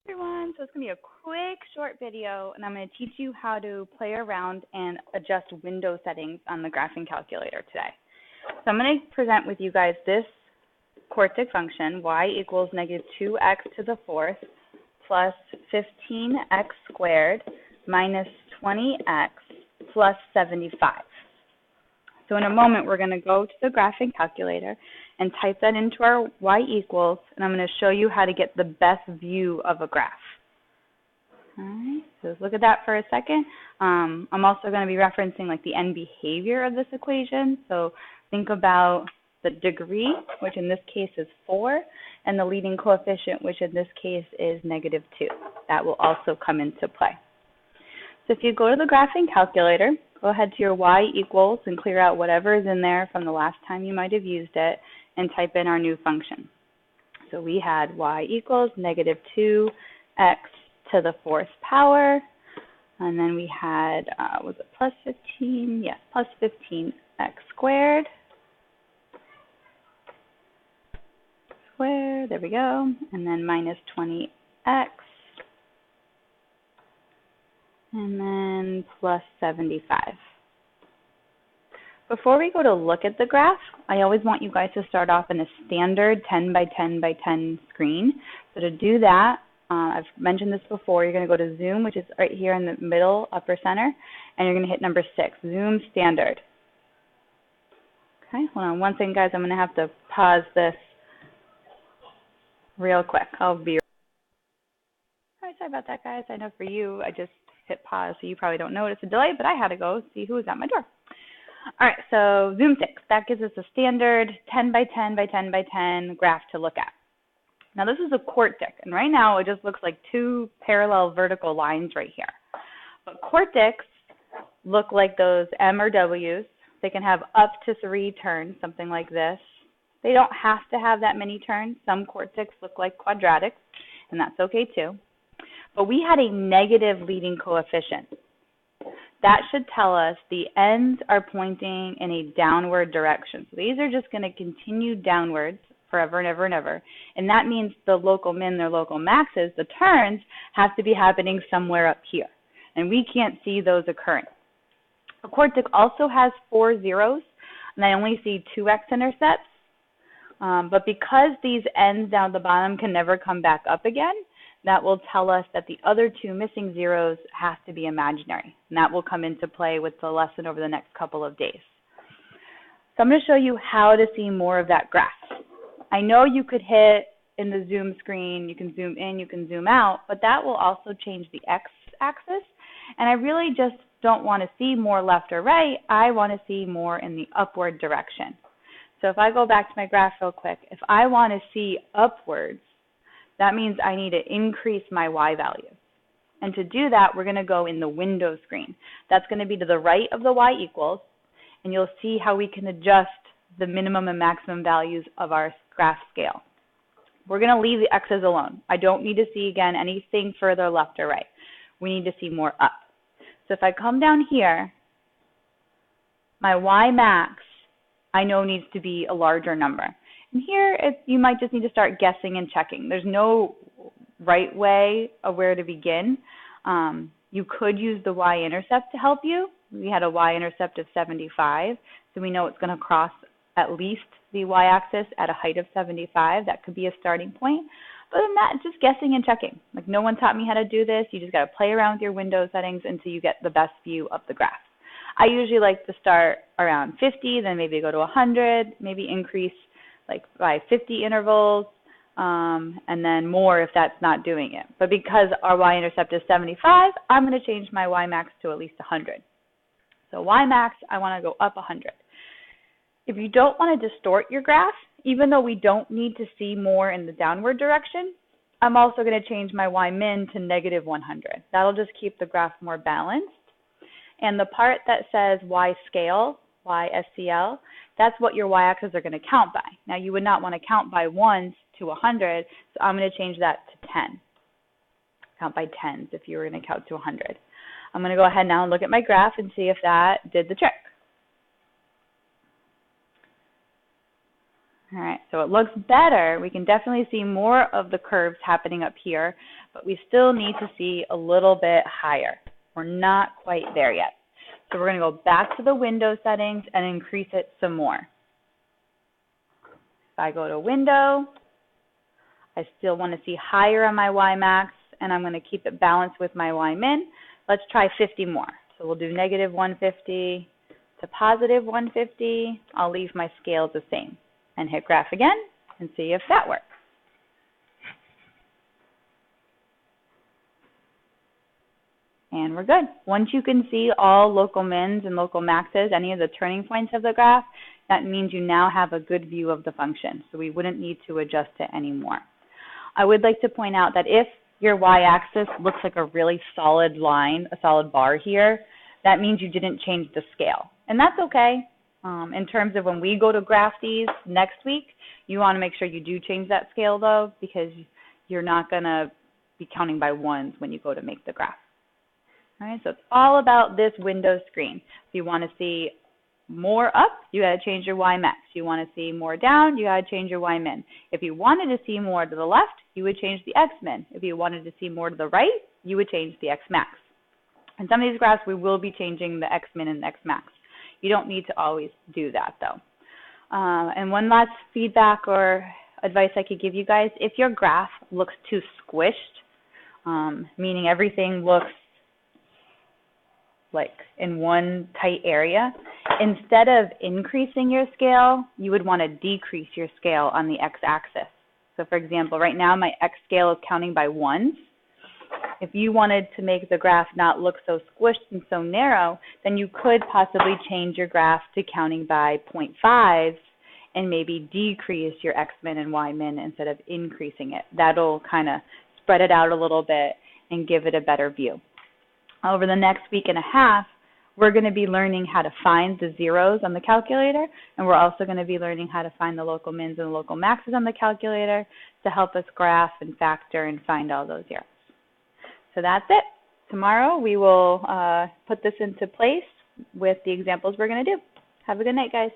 Everyone, so it's going to be a quick short video and I'm going to teach you how to play around and adjust window settings on the graphing calculator today. So I'm going to present with you guys this quartic function, y equals negative 2x to the fourth plus 15x squared minus 20x plus 75. So in a moment, we're going to go to the graphing calculator and type that into our y equals, and I'm going to show you how to get the best view of a graph. All right, so look at that for a second. I'm also going to be referencing like the end behavior of this equation. So think about the degree, which in this case is 4, and the leading coefficient, which in this case is negative 2. That will also come into play. So if you go to the graphing calculator, go ahead to your y equals and clear out whatever is in there from the last time you might have used it and type in our new function. So we had y equals negative 2x to the fourth power, and then we had, was it plus 15? Yes, plus 15x squared. There we go, and then minus 20x. And then plus 75. Before we go to look at the graph, I always want you guys to start off in a standard 10 by 10 by 10 screen. So to do that, I've mentioned this before, you're going to go to Zoom, which is right here in the middle, upper center, and you're going to hit number 6, Zoom Standard. Okay, hold on one second, guys. I'm going to have to pause this real quick. I'll be right. Sorry about that, guys. I know for you, I just hit pause, so you probably don't notice a delay, but I had to go see who was at my door. All right, so Zoom 6, that gives us a standard 10 by 10 by 10 by 10 graph to look at. Now this is a quartic, and right now it just looks like two parallel vertical lines right here. But quartics look like those M or W's. They can have up to 3 turns, something like this. They don't have to have that many turns. Some quartics look like quadratics, and that's okay too. But we had a negative leading coefficient. That should tell us the ends are pointing in a downward direction. So these are just going to continue downwards forever and ever and ever. And that means the local min, their local maxes, the turns, have to be happening somewhere up here. And we can't see those occurring. A quartic also has 4 zeros, and I only see 2 x-intercepts. But because these ends down the bottom can never come back up again, that will tell us that the other 2 missing zeros have to be imaginary. And that will come into play with the lesson over the next couple of days. So I'm going to show you how to see more of that graph. I know you could hit in the Zoom screen, you can zoom in, you can zoom out, but that will also change the x-axis. And I really just don't want to see more left or right. I want to see more in the upward direction. So if I go back to my graph real quick, if I want to see upwards, that means I need to increase my y value. And to do that, we're going to go in the window screen. That's going to be to the right of the y equals, and you'll see how we can adjust the minimum and maximum values of our graph scale. We're going to leave the x's alone. I don't need to see, again, anything further left or right. We need to see more up. So if I come down here, my y max, I know needs to be a larger number. And here, you might just need to start guessing and checking. There's no right way of where to begin. You could use the y-intercept to help you. We had a y-intercept of 75, so we know it's going to cross at least the y-axis at a height of 75. That could be a starting point. But other than that, just guessing and checking. Like, no one taught me how to do this. You just got to play around with your window settings until you get the best view of the graph. I usually like to start around 50, then maybe go to 100, maybe increase like by 50 intervals, and then more if that's not doing it. But because our y-intercept is 75, I'm going to change my y-max to at least 100. So y-max, I want to go up 100. If you don't want to distort your graph, even though we don't need to see more in the downward direction, I'm also going to change my y-min to negative 100. That'll just keep the graph more balanced. And the part that says y-scale, y-SCL, that's what your y-axis are going to count by. Now, you would not want to count by 1s to 100, so I'm going to change that to 10. Count by 10s if you were going to count to 100. I'm going to go ahead now and look at my graph and see if that did the trick. All right, so it looks better. We can definitely see more of the curves happening up here, but we still need to see a little bit higher. We're not quite there yet. So we're going to go back to the window settings and increase it some more. If I go to window, I still want to see higher on my Y max, and I'm going to keep it balanced with my Y min. Let's try 50 more. So we'll do negative 150 to positive 150. I'll leave my scales the same and hit graph again and see if that works. And we're good. Once you can see all local mins and local maxes, any of the turning points of the graph, that means you now have a good view of the function. So we wouldn't need to adjust it anymore. I would like to point out that if your y-axis looks like a really solid line, a solid bar here, that means you didn't change the scale. And that's okay. In terms of when we go to graph these next week, you want to make sure you do change that scale though, because you're not going to be counting by ones when you go to make the graph. All right, so it's all about this window screen. If you want to see more up, you got to change your Y max. You want to see more down, you got to change your Y min. If you wanted to see more to the left, you would change the X min. If you wanted to see more to the right, you would change the X max. In some of these graphs, we will be changing the X min and X max. You don't need to always do that though. And one last feedback or advice I could give you guys, if your graph looks too squished, meaning everything looks like in one tight area, instead of increasing your scale, you would want to decrease your scale on the x-axis. So for example, right now my x scale is counting by ones. If you wanted to make the graph not look so squished and so narrow, then you could possibly change your graph to counting by 0.5s and maybe decrease your x min and y min instead of increasing it. That'll kind of spread it out a little bit and give it a better view. Over the next week and a half, we're going to be learning how to find the zeros on the calculator, and we're also going to be learning how to find the local mins and the local maxes on the calculator to help us graph and factor and find all those zeros. So that's it. Tomorrow we will put this into place with the examples we're going to do. Have a good night, guys.